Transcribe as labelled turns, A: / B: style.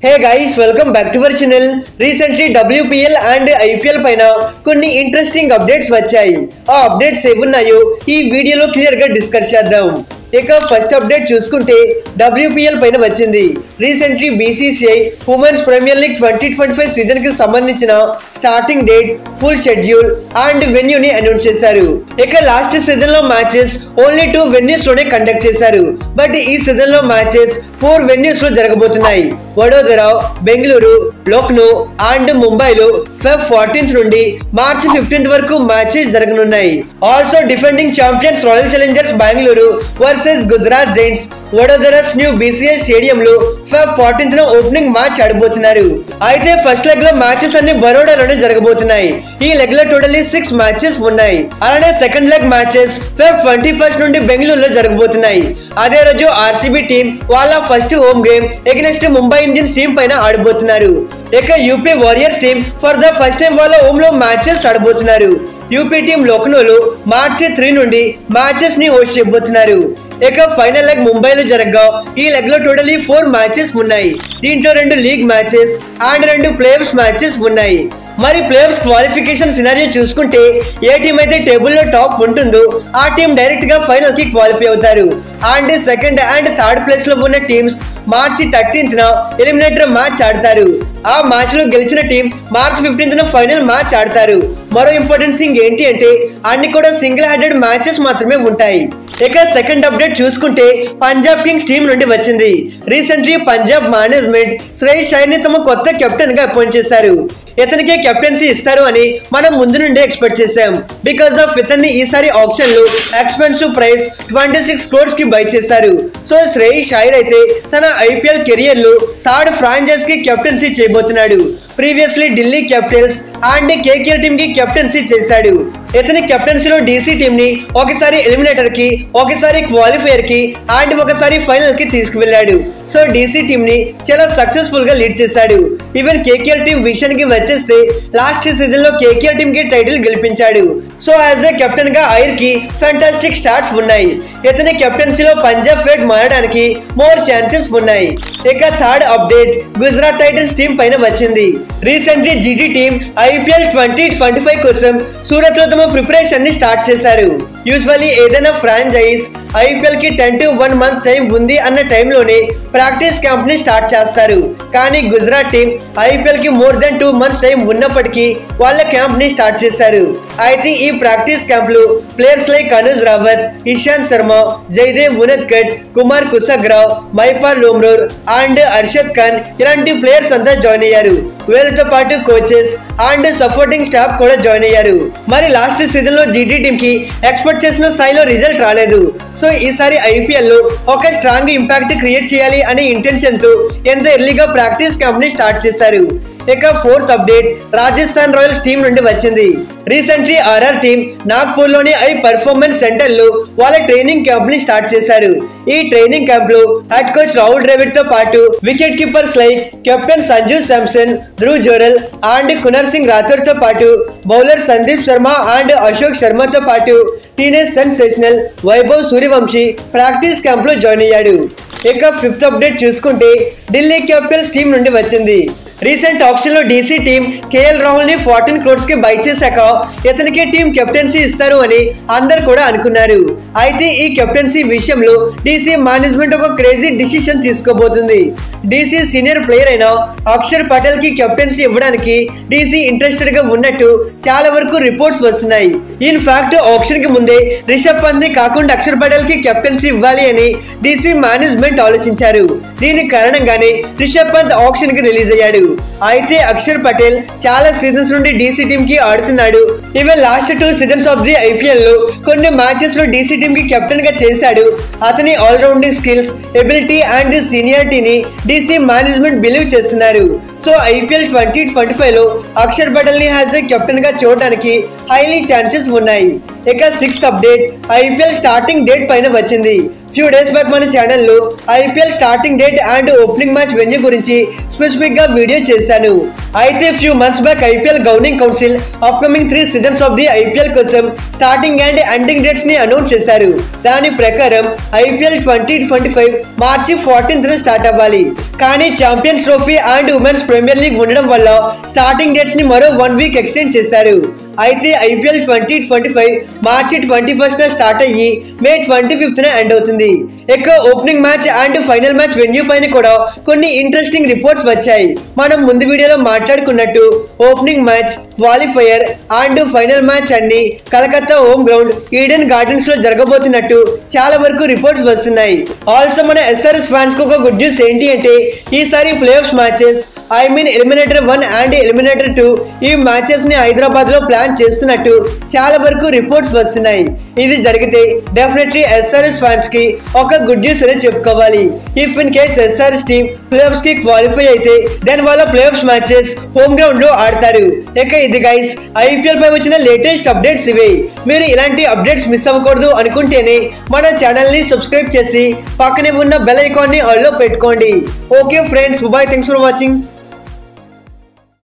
A: Hey guys, welcome back to our channel. Recently WPL and IPL పైన కొన్ని interesting updates వచ్చాయి. ఆ updates ఏమున్నాయో ఈ వీడియోలో క్లియర్ గా డిస్కస్ చేద్దాం. ఇక ఫస్ట్ అప్డేట్ చూసుకుంటే WPL పైన వచ్చింది. Recently BCCI Women's premier League 2025 season కి సంబంధించిన starting date, full schedule and వెన్యూని అనౌన్స్ చేశారు. ఇక లాస్ట్ సీజన్ లో మ్యాచెస్ ఓన్లీ 2 వెన్యూస్ లోనే కండక్ట్ చేశారు. బట్ ఈ సీజన్ లో మ్యాచెస్ 4 వెన్యూస్ లో జరగబోతున్నాయి. వడోదర, బెంగళూరు, లక్నో అండ్ ముంబైలో Feb 14th నుండి March 15th వరకు మ్యాచెస్ జరగనున్నాయి. Also defending champions Royal Challengers Bengaluru versus Gujarat Giants Vadodara's new BCCI స్టేడియంలో Feb 14th న ఓపెనింగ్ మ్యాచ్ ఆడబోతున్నారు. అయితే ఫస్ట్ లెగ్ లో మ్యాచెస్ అన్ని బరోడాలోనే జరగబోతున్నాయి. ఈ లెగ్ లో టోటల్లీ 6 మ్యాచెస్ ఉన్నాయి. అలానే second leg matches Feb 21st నుండి బెంగళూరులో జరగబోతున్నాయి. అదే రోజు RCB టీం వాళ్ళ first home game against Mumbai Indians team పైన ఆడబోతున్నారు. ఇక UP Warriors team for the first time వాళ్ళ హోమ్ లో మ్యాచెస్ ఆడబోతున్నారు. యూపీ టీం లక్నోలో March 3 నుండి మ్యాచెస్ ని హోస్ట్ చేయబోతున్నారు. ఇక ఫైనల్ లెగ్ ముంబైలో జరగగా ఈ లెగ్ లో టోటల్లీ 4 మ్యాచెస్ ఉన్నాయి. దీంట్లో 2 league matches and 2 playoffs matches ఉన్నాయి. మరి ప్లేఆఫ్స్ క్వాలిఫికేషన్ సినారియో చూసుకుంటే ఏ టీం అయితే టేబుల్లో టాప్ ఉంటుందో ఆ టీం డైరెక్ట్ గా ఫైనల్ కి క్వాలిఫై అవుతారు. And second and third place లో ఉన్న టీమ్స్ March 13th న ఎలిమినేటర్ మ్యాచ్ ఆడతారు. ఆ మ్యాచ్ లో గెలిచిన టీం March 15th న ఫైనల్ మ్యాచ్ ఆడతారు. మరో ఇంపార్టెంట్ థింగ్ ఏంటి అంటే అన్ని కూడా సింగిల్ హెడెడ్ మ్యాచెస్ మాత్రమే ఉంటాయి. ఇక సెకండ్ అప్డేట్ చూసుకుంటే పంజాబ్ కింగ్స్ టీం నుండి వచ్చింది. రీసెంట్లీ పంజాబ్ మేనేజ్మెంట్ శ్రేయస్ అయ్యర్ ని తమ కొత్త కెప్టెన్ గా అపాయింట్ చేశారు. ఇతనికే కెప్టెన్సీ ఇస్తారు అని మనం ముందు నుండే ఎక్స్పెక్ట్ చేశాం. బికాస్ ఆఫ్ ఇతన్ని ఈసారి ఆప్షన్ లో ఎక్స్పెన్సివ్ ప్రైస్ 26 crores కి బై చేశారు. సో శ్రేయస్ అయ్యర్ అయితే తన IPL కెరియర్ లో థర్డ్ ఫ్రాంచైజ్ కి కెప్టెన్సీ చేయబోతున్నాడు. Previously Delhi Capitals and KKR team కి కెప్టెన్సీ చేశాడు. ఇతని కెప్టెన్సీలో DC టీం ని ఒకసారి ఎలిమినేటర్ కి, ఒకసారి క్వాలిఫైయర్ కి అండ్ ఒకసారి ఫైనల్ కి తీసుకువెళ్ళాడు. సో DC టీం ని చాలా సక్సెస్ఫుల్ గా లీడ్ చేశాడు. ఈవెన్ KKR టీం విషయానికి వచ్చేస్తే లాస్ట్ సీజన్ లో KKR టీం కి టైటిల్ గెలిపించాడు. సో యాజ్ ఏ కెప్టెన్ గా అయ్యర్ కి ఫ్యాంటాస్టిక్ స్టార్ట్స్ ఉన్నాయి. ఇతని కెప్టెన్సీలో పంజాబ్ ఫేట్ మారడానికి మోర్ ఛాన్సెస్ ఉన్నాయి. ఇక third update Gujarat Titans team పైన వచ్చింది. రీసెంట్లీ GT టీం IPL 2025 కోసం సూరత్ లో తమ ప్రిపరేషన్ ని స్టార్ట్ చేశారు. యూజువల్లీ ఏదైనా ఫ్రాంచైజ్ IPL కి 10 to 1 month టైం ఉంది అన్న టైంలోనే ప్రాక్టీస్ క్యాంప్ ని స్టార్ట్ చేస్తారు. కానీ గుజరాత్ టీం IPL కి మోర్ దెన్ 2 months టైం ఉన్నప్పటికీ వాళ్ళ క్యాంప్ ని స్టార్ట్ చేశారు. అయితే ఈ ప్రాక్టీస్ క్యాంప్ లో players like Anuj Rawat, Ishant Sharma, Jaydev Unadkat, Kumar Kushagra, Mahipal Lomror and Arshad Khan ఇలాంటి ప్లేయర్స్ అంతా జాయిన్ అయ్యారు. వీళ్ళతో పాటు కోచెస్ అండ్ సపోర్టింగ్ స్టాఫ్ కూడా జాయిన్ అయ్యారు. మరి లాస్ట్ సీజన్ లో GT టీం కి ఎక్స్పెక్ట్ చేసిన స్థాయిలో రిజల్ట్ రాలేదు. సో ఈసారి IPL లో ఒక స్ట్రాంగ్ ఇంపాక్ట్ క్రియేట్ చేయాలి అనే ఇంటెన్షన్ తో ఎంతో ఎర్లీగా ప్రాక్టీస్ క్యాంప్ ని స్టార్ట్ చేశారు. ఇక fourth update Rajasthan Royals team నుండి వచ్చింది. రీసెంట్లీ RR టీం నాగ్పూర్ లోని ఐ పర్ఫార్మెన్స్ సెంటర్ లో వాళ్ళ ట్రైనింగ్ క్యాంప్ ని స్టార్ట్ చేశారు. ఈ ట్రైనింగ్ క్యాంప్ లో హెడ్ కోచ్ రాహుల్ ద్రవిడ్ తో పాటు wicket keepers like captain Sanju Samson, Dhruv Jurel and Kunal Singh Rathore తో పాటు బౌలర్ సందీప్ శర్మ అండ్ అశోక్ శర్మతో పాటు teenage sensational Vaibhav Suryavanshi practice camp లో జాయిన్ అయ్యాడు. ఇక ఫిఫ్త్ అప్డేట్ చూసుకుంటే ఢిల్లీ క్యాపిటల్స్ టీం నుండి వచ్చింది. రీసెంట్ ఆప్షన్ లో DC టీం KL రాహుల్ ని 14 crores కి బై చేశాక ఇతనికి టీం కెప్టెన్సీ ఇస్తారు అని అందరు కూడా అనుకున్నారు. అయితే ఈ కెప్టెన్సీ విషయంలో DC మేనేజ్మెంట్ ఒక క్రేజీ డిసిషన్ తీసుకోబోతుంది. DC సీనియర్ ప్లేయర్ అయిన అక్షర్ పటేల్ కి కెప్టెన్సీ ఇవ్వడానికి DC ఇంట్రెస్టెడ్ గా ఉన్నట్టు చాలా వరకు రిపోర్ట్స్ వస్తున్నాయి. ఇన్ ఫ్యాక్ట్ ఆప్షన్ కి ముందే రిషబ్ పంత్ ని కాకుండా అక్షర్ పటేల్ కి కెప్టెన్సీ ఇవ్వాలి అని DC మేనేజ్మెంట్ ఆలోచించారు. దీని కారణంగానే రిషబ్ పంత్ ఆప్షన్ కి రిలీజ్ అయ్యాడు. అయితే అక్షర్ పటేల్ చాలా సీజన్స్ నుండి DC టీం కి ఆడుతున్నాడు. Even last 2 seasons of the IPL లో కొన్ని మ్యాచెస్ లో DC టీం కి కెప్టెన్ గా చేశాడు. అతని all rounding skills, ability and సీనియారిటీని DC మేనేజ్మెంట్ బిలీవ్ చేస్తున్నారు. సో IPL 2025 లో అక్షర్ పటేల్ ని యాజ్ ఏ కెప్టెన్ గా చూడడానికి హైలీ ఛాన్సెస్ ఉన్నాయి. ఇక sixth update IPL starting date పైన వచ్చింది. ఫ్యూ డేస్ బ్యాక్ మన ఛానల్లో IPL starting date and opening match venue గురించి స్పెసిఫిక్ గా వీడియో చేశాను. అయితే few months back IPL governing council upcoming 3 seasons of the IPL కోసం స్టార్టింగ్ అండ్ ఎండింగ్ డేట్స్ ని అనౌన్స్ చేశారు. దాని ప్రకారం ఐపీఎల్ 2025 మార్చి 14th స్టార్ట్ అవ్వాలి. కానీ champions trophy and women's premier league ఉండడం వల్ల స్టార్టింగ్ డేట్స్ ని మరో 1 వీక్ ఎక్స్టెండ్ చేశారు. అయితే ఐపీఎల్ 2025 మార్చి 21st స్టార్ట్ అయ్యి మే 25th ఎండ్ అవుతుంది. ఇక opening match and final match venue పైన కూడా కొన్ని ఇంట్రెస్టింగ్ రిపోర్ట్స్ వచ్చాయి. మనం ముందు వీడియోలో మాట్లాడుకున్నట్టు opening match, qualifier and final match అన్ని కలకత్తా హోమ్ గ్రౌండ్ ఈడెన్ గార్డెన్స్ లో జరగబోతున్నట్టు చాలా వరకు రిపోర్ట్స్ వస్తున్నాయి. ఆల్సో మన ఎస్ఆర్ఎస్ ఫ్యాన్స్ కు ఒక గుడ్ న్యూస్ ఏంటి అంటే ఈసారి play offs matches eliminator 1 and eliminator 2 ఈ మ్యాచెస్ ని హైదరాబాద్ లో ప్లాన్ చేస్తున్నట్టు చాలా వరకు రిపోర్ట్స్ వస్తున్నాయి. ఇది జరిగితే డెఫినెట్లీ ఎస్ఆర్ఎస్ ఫ్యాన్స్ కి ఒక గుడ్ న్యూస్ అని చెప్పుకోవాలి. If in case SRS team playoffs కి క్వాలిఫై అయితే దెన్ వాళ్ళ playoffs matches home ground లో ఆడతారు. ఇక ఇది గైస్ ఐపీఎల్ పై వచ్చిన లేటెస్ట్ అప్డేట్స్ ఇవే. మీరు ఇలాంటి అప్డేట్స్ మిస్ అవ్వకూడదు అనుకుంటేనే మన ఛానల్ ని సబ్స్క్రైబ్ చేసి పక్కనే ఉన్న బెల్ ఐకాన్ ని ఆల్ లో పెట్టుకోండి. Okay friends, bye, thanks for watching.